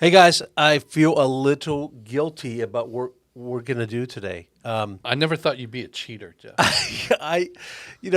Hey guys, I feel a little guilty about what we're gonna do today. I never thought you'd be a cheater, Jeff.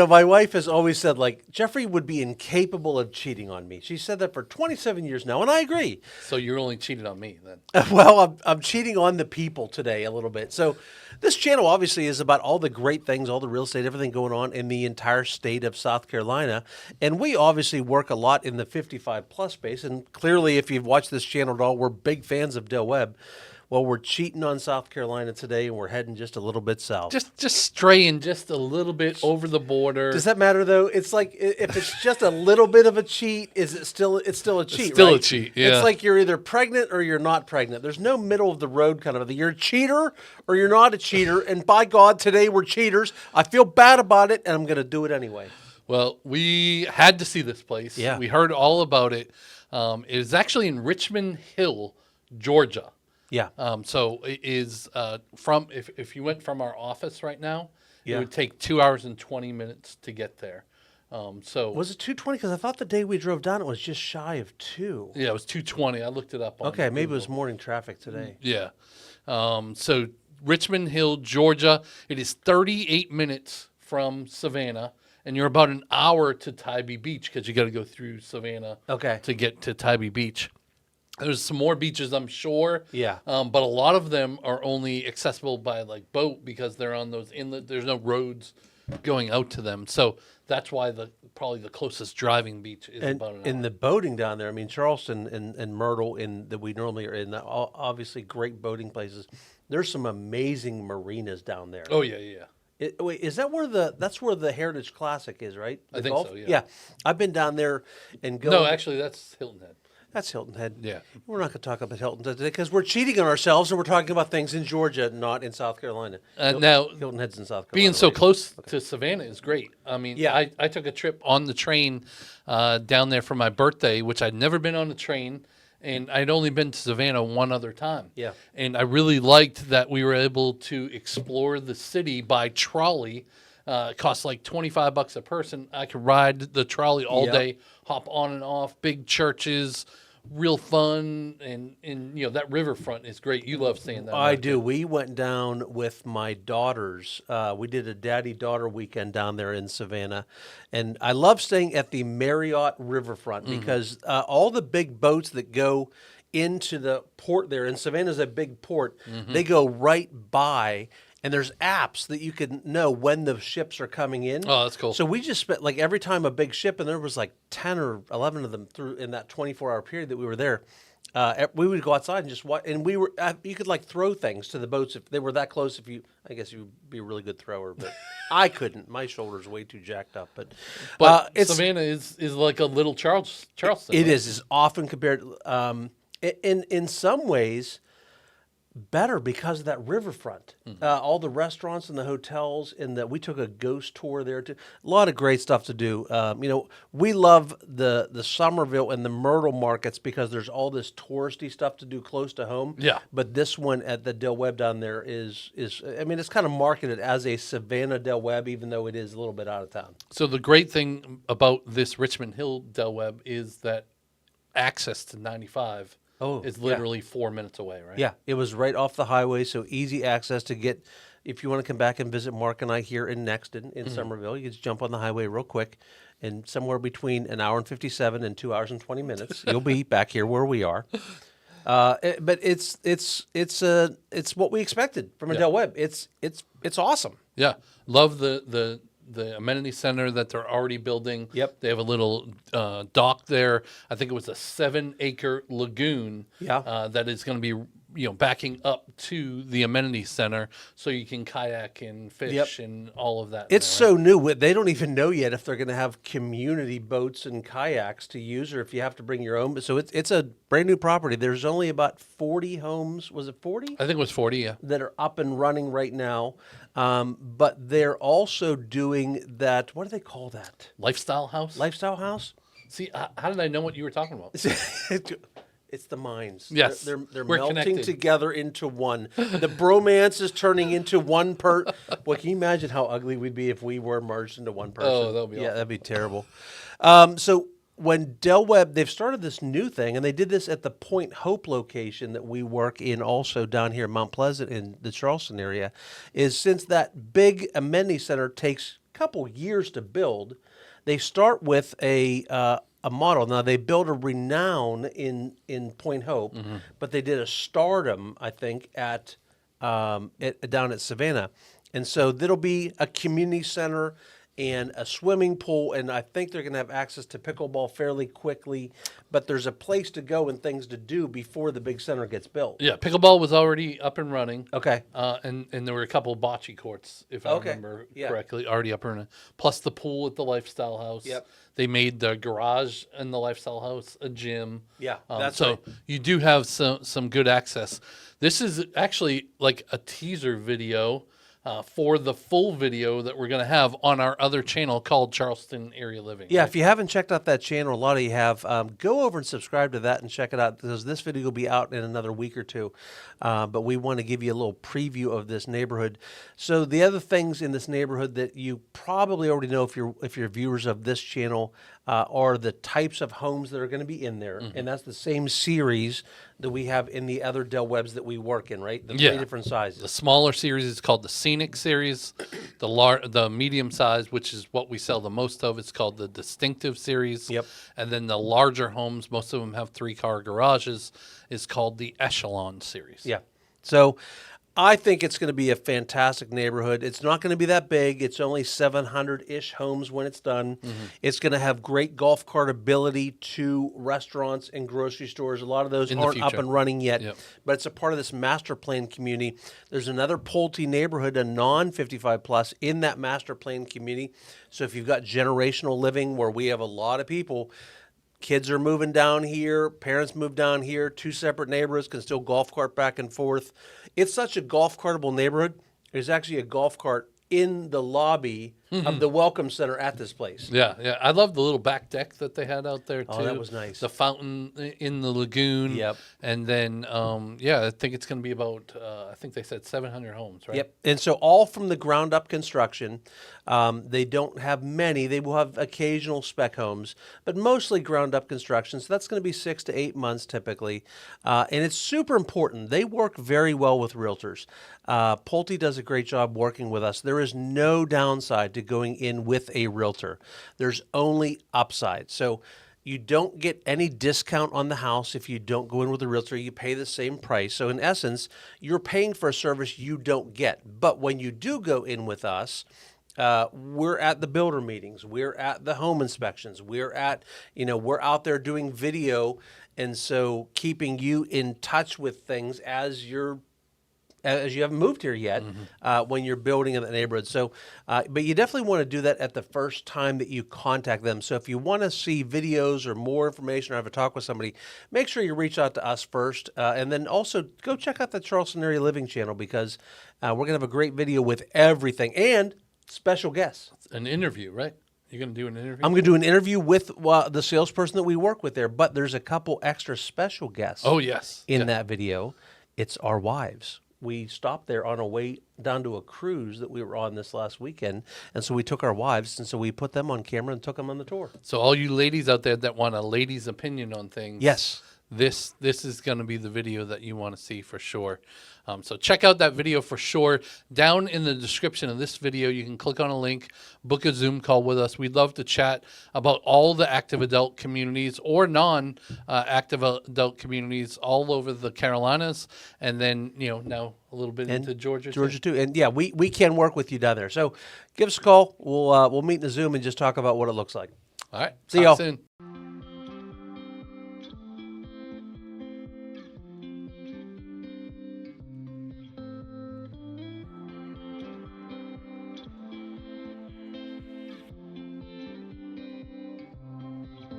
My wife has always said like Jeffrey would be incapable of cheating on me. She said that for 27 years now, and I agree. So you're only cheated on me then. Well, I'm cheating on the people today a little bit. So this channel obviously is about all the great things, all the real estate, everything going on in the entire state of South Carolina. And we obviously work a lot in the 55 plus space. And clearly, if you've watched this channel at all, we're big fans of Del Webb. Well, we're cheating on South Carolina today, and we're heading just a little bit south. Just straying just a little bit over the border. Does that matter though? It's like if it's just a little bit of a cheat, it's still a cheat, It's still right? a cheat, yeah. It's like you're either pregnant or you're not pregnant. There's no middle of the road kind of thing. You're a cheater or you're not a cheater. And by God, today we're cheaters. I feel bad about it, and I'm going to do it anyway. Well, we had to see this place. Yeah. We heard all about it. It is actually in Richmond Hill, Georgia. Yeah. So it is from if you went from our office right now, Yeah. it would take 2 hours and 20 minutes to get there. So Was it 2:20? Because I thought the day we drove down it was just shy of 2. yeah, it was 2:20. I looked it up. On Okay, maybe it Google. was morning traffic today. Yeah. So Richmond Hill, Georgia. It is 38 minutes from Savannah, and you're about an hour to Tybee Beach because you got to go through Savannah Okay. to get to Tybee Beach. There's some more beaches, I'm sure. Yeah. But a lot of them are only accessible by like boat because they're on those inlet. There's no roads going out to them, so that's why probably the closest driving beach is And about an in hour. the boating down there, I mean, Charleston and Myrtle, that we normally are in, obviously great boating places. There's some amazing marinas down there. Oh yeah. Wait, is that that's where the Heritage Classic is, right? I The think golf? so, yeah. Yeah, I've been down there and go. No, actually, that's Hilton Head. That's Hilton Head. Yeah. We're not going to talk about Hilton Head today because we're cheating on ourselves and we're talking about things in Georgia, not in South Carolina. Now, Hilton Head's in South Carolina. being so right? close to Savannah is great. I mean, Yeah. I took a trip on the train down there for my birthday, which I'd never been on a train, and I'd only been to Savannah one other time. Yeah. And I really liked that we were able to explore the city by trolley. It costs like $25 a person. I could ride the trolley all Yep. day, hop on and off, big churches, real fun, and that riverfront is great. You love seeing that. I do. We went down with my daughters. We did a daddy-daughter weekend down there in Savannah. And I love staying at the Marriott Riverfront because all the big boats that go into the port there, and Savannah's a big port, they go right by. And there's apps that you can know when the ships are coming in. Oh, that's cool. So we just spent like every time a big ship, and there was like 10 or 11 of them through in that 24-hour period that we were there. We would go outside and just watch, and we were you could like throw things to the boats if they were that close. I guess you'd be a really good thrower, but I couldn't. My shoulders way too jacked up. But Savannah is like a little Charleston. It right? is often compared. In some ways, better because of that riverfront. All the restaurants and the hotels, and we took a ghost tour there too. A lot of great stuff to do. We love the Somerville and the Myrtle markets because there's all this touristy stuff to do close to home. Yeah. But this one at the Del Webb down there is I mean, it's kind of marketed as a Savannah Del Webb, even though it is a little bit out of town. So the great thing about this Richmond Hill Del Webb is that access to 95 is literally 4 minutes away, right? Yeah, it was right off the highway, so easy access to get. If you want to come back and visit Mark and I here in Nexton, in Somerville, you just jump on the highway real quick, and somewhere between an hour and 57 and 2 hours and 20 minutes, you'll be back here where we are. But it's what we expected from a Del Webb. It's awesome. Yeah. Love the amenity center that they're already building. Yep. They have a little dock there. I think it was a 7-acre lagoon. Yeah. That is going to be backing up to the amenity center, so you can kayak and fish and all of that. It's so new. They don't even know yet if they're going to have community boats and kayaks to use, or if you have to bring your own. So it's a brand new property. There's only about 40 homes. Was it 40? I think it was 40. Yeah. That are up and running right now. But they're also doing that. What do they call that? Lifestyle house. Lifestyle house? See, how did I know what you were talking about? It's the minds. Yes, They're we're melting connected. together into one. The bromance is turning into one Well, can you imagine how ugly we'd be if we were merged into one person? Oh, that would be awful. That'd be terrible. So when Del Webb, they've started this new thing, and they did this at the Point Hope location that we work in also down here in Mount Pleasant in the Charleston area, is since that big amenity center takes a couple years to build, they start with a model. Now, they built a Renown in Point Hope, but they did a Stardom, I think, down at Savannah. And so that'll be a community center and a swimming pool, and I think they're going to have access to pickleball fairly quickly, but there's a place to go and things to do before the big center gets built. Yeah, pickleball was already up and running. Okay. And there were a couple of bocce courts, if I remember correctly, already up and running. Plus the pool at the Lifestyle House. Yep. They made the garage in the Lifestyle House a gym. Yeah, that's so right. you do have some good access. This is actually like a teaser video for the full video that we're going to have on our other channel called Charleston Area Living. Yeah, if you haven't checked out that channel, a lot of you have, go over and subscribe to that and check it out, because this video will be out in another week or two. But we want to give you a little preview of this neighborhood. So the other things in this neighborhood that you probably already know if you're viewers of this channel are the types of homes that are going to be in there. And that's the same series that we have in the other Del Webbs that we work in, right? The three different sizes. The smaller series is called the Scenic Series. The medium size, which is what we sell the most of, it's called the Distinctive Series. Yep. And then the larger homes, most of them have 3-car garages, is called the Echelon Series. Yeah. So I think it's going to be a fantastic neighborhood. It's not going to be that big. It's only 700-ish homes when it's done. It's going to have great golf cart ability to restaurants and grocery stores. A lot of those aren't up and running yet, but it's a part of this master plan community. There's another Pulte neighborhood, a non-55 plus, in that master plan community. So if you've got generational living where we have a lot of people, kids are moving down here, parents move down here, 2 separate neighborhoods can still golf cart back and forth. It's such a golf cartable neighborhood. There's actually a golf cart in the lobby of the Welcome Center at this place. Yeah. I love the little back deck that they had out there, too. Oh, that was nice. The fountain in the lagoon. Yep. And then, I think it's going to be about, I think they said 700 homes, right? Yep. And so all from the ground up construction. They don't have many. They will have occasional spec homes, but mostly ground up construction. So that's going to be 6 to 8 months typically. And it's super important. They work very well with realtors. Pulte does a great job working with us. There is no downside to going in with a realtor. There's only upside. So you don't get any discount on the house if you don't go in with a realtor. You pay the same price. So in essence, you're paying for a service you don't get. But when you do go in with us, we're at the builder meetings. We're at the home inspections. We're out there doing video. And so keeping you in touch with things as you haven't moved here yet, when you're building in the neighborhood. So, but you definitely want to do that at the first time that you contact them. So if you want to see videos or more information or have a talk with somebody, make sure you reach out to us first. And then also go check out the Charleston Area Living channel, because we're going to have a great video with everything and special guests. An interview, right? You're going to do an interview? I'm going to do an interview with the salesperson that we work with there, but there's a couple extra special guests. Oh, yes. In that video. It's our wives. We stopped there on a way down to a cruise that we were on this last weekend, and so we took our wives, and so we put them on camera and took them on the tour. So all you ladies out there that want a lady's opinion on things, yes, this is going to be the video that you want to see for sure. So check out that video for sure. Down in the description of this video, you can click on a link, book a Zoom call with us. We'd love to chat about all the active adult communities or non-active adult communities all over the Carolinas, and then now a little bit into Georgia too. And yeah, we can work with you down there. So give us a call. We'll meet in the Zoom and just talk about what it looks like. All right. See y'all soon.